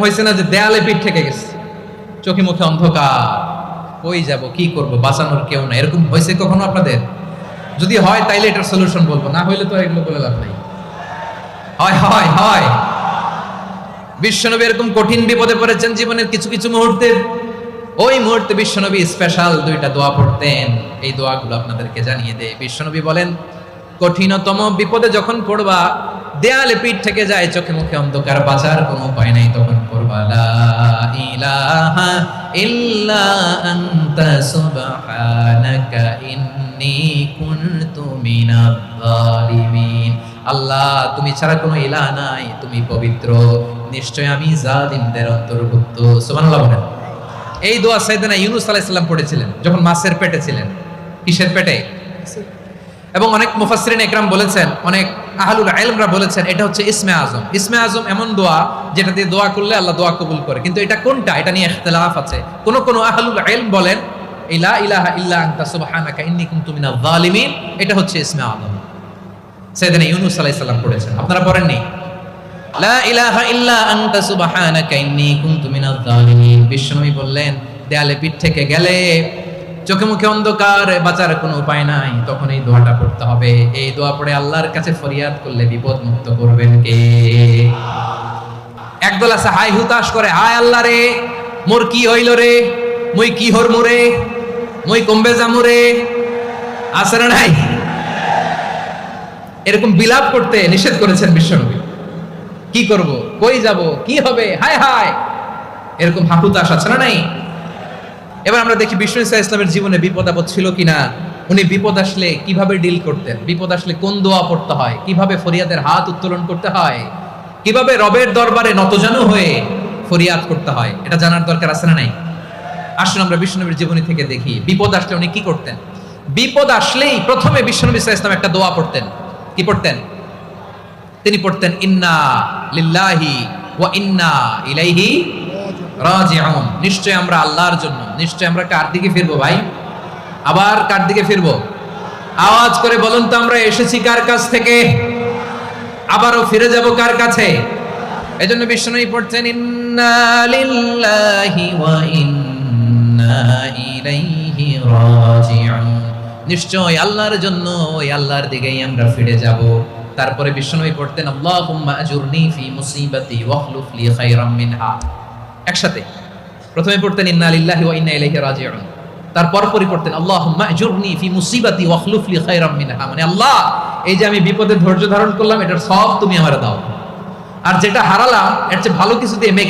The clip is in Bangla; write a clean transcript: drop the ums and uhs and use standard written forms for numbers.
হয়েছে না যে দেয়ালে পিঠ থেকে গেছে, চোখে মুখে অন্ধকার, কই যাব, কি করব, বাঁচানোর কেউ না, এরকম হয়েছে কখনো আপনাদের? যদি হয় তাইলে এটার সলিউশন বলবো, না হইলে তো এগুলো বলে লাভ নাই। হয় হয় হয়। বিশ্বনবী এরকম কঠিন বিপদে পড়েছেন জীবনের কিছু কিছু মুহূর্তে। ওই মুহূর্তে বিশ্বনবী স্পেশাল দুইটা দোয়া পড়তেন। এই দোয়াগুলো আপনাদেরকে জানিয়ে দেয়। বিশ্বনবী বলেন, কঠিনতম বিপদে যখন পড়বা, দেয়ালে পিঠ থেকে যায়, চোখে মুখে অন্ধকার, বাঁচার কোনো উপায় নাই, তখন পড়বা লা ইলাহা ইল্লা আনতা সুবহানাকা ইন্নী কুনতু মিনাজ জালিমিন। আল্লাহ, তুমি ছাড়া কোনো ইলাহ নাই, তুমি পবিত্র, নিশ্চয় আমি জালিমদের অন্তর্ভুক্ত। সুবহানাল্লাহ বলেন। এই দোয়া সাইয়েদনা ইউনূস আলাইহিস সালাম পড়েছিলেন যখন মাছের পেটে ছিলেন। কিসের পেটে? এবং অনেক মুফাসসিরিন ইকরাম বলেছেন, অনেক আহলুল ইলমরা বলেছেন, এটা হচ্ছে ইসমে আজম। ইসমে আজম এমন দোয়া যেটা দিয়ে দোয়া করলে আল্লাহ দোয়া কবুল করে, কিন্তু এটা কোনটা, এটা নিয়ে ইখতিলাফ আছে। কোন কোন আহলুল ইলম বলেন লা ইলাহা ইল্লা আনতা সুবহানাকা ইন্নী কুনতু মিনাজ জালিমিন, এটা হচ্ছে ইসমে আজম। সাইয়েদনা ইউনূস আলাইহিস সালাম পড়েছেন, আপনারা পড়েননি? লা ইলাহা ইল্লা আনতা সুবহানাকা ইন্নী কুনতু মিনাজ জালিমিন। বিশ্বনবী বললেন, দেয়ালে পিঠ থেকে গেলে, চোখে মুখে অন্ধকার, বাঁচার কোনো উপায় নাই, তখন এই দোয়াটা পড়তে হবে। এই দোয়া পড়ে আল্লাহর কাছে ফরিয়াদ করলে বিপদ মুক্ত করবেন কে? একদল আছে হাই হুতাশ করে, হায় আল্লাহ রে, মোর কি হইল রে, মুই কি হর মুরে, মুই কমবে জামুরে, আছে না নাই? এরকম বিলাপ করতে নিষেধ করেছেন বিশ্বনবী। কি করব, কই যাব, কি হবে, হায় হায়, এরকম হাহুতাশ আছে না নাই? এবার আমরা দেখি বিষ্ণু ইসা ইসলামের জীবনে বিপদ আপদ ছিল কিনা। উনি বিপদ আসলে কিভাবে ডিল করতেন, বিপদ আসলে কোন দোয়া পড়তে হয়, কিভাবে ফরিয়াদের হাত উত্তোলন করতে হয়, কিভাবে রবের দরবারে নতজানু হয়ে ফরিয়াদ করতে হয়, এটা জানার দরকার আছে না নাই? আসুন আমরা বিশ্বনবীর জীবনী থেকে দেখি বিপদ আসলে উনি কি করতেন। বিপদ আসলেই প্রথমে বিশ্বনবী ইসা ইসলাম একটা দোয়া পড়তেন। কি পড়তেন? তিনি পড়তেন, ইন্না লিল্লাহি ওয়া ইন্না ইলাইহি রাজিউন। নিশ্চয় আমরা আল্লাহর জন্য, নিশ্চয় আমরা কার দিকে ফিরবো ভাই? আবার কার দিকে ফিরবো? আওয়াজ করে বলুন তো, আমরা এসেছি কার কাছ থেকে, আবারও ফিরে যাব কার কাছে? এজন্য বিশ্বনবী পড়তেন, ইন্না লিল্লাহি ওয়া ইন্না ইলাইহি রাজিউন। নিশ্চয় আল্লাহর জন্য, ওই আল্লাহর দিকেই আমরা ফিরে যাব। তারপরে বিশ্বনবী পড়তেন, আল্লাহুম্মা আজুরনি ফি মুসিবাতি ওয়াখলুফ লি খায়রাম মিনহা। একসাথে প্রথমে পড়তেন ইন্না লিল্লাহি ওয়া ইন্না ইলাইহি রাজিউন, তারপর পরে পড়তেন আল্লাহুম্মা আজুরনি ফি মুসিবাতি ওয়াখলুফ লি খায়রাম মিনহা। মানে আল্লাহ, এই যে আমি বিপদে ধৈর্য ধারণ করলাম, এটার সব তুমি আমারে দাও, আর যেটা হারালাম এর চেয়ে ভালো কিছু দিয়ে মেকআপ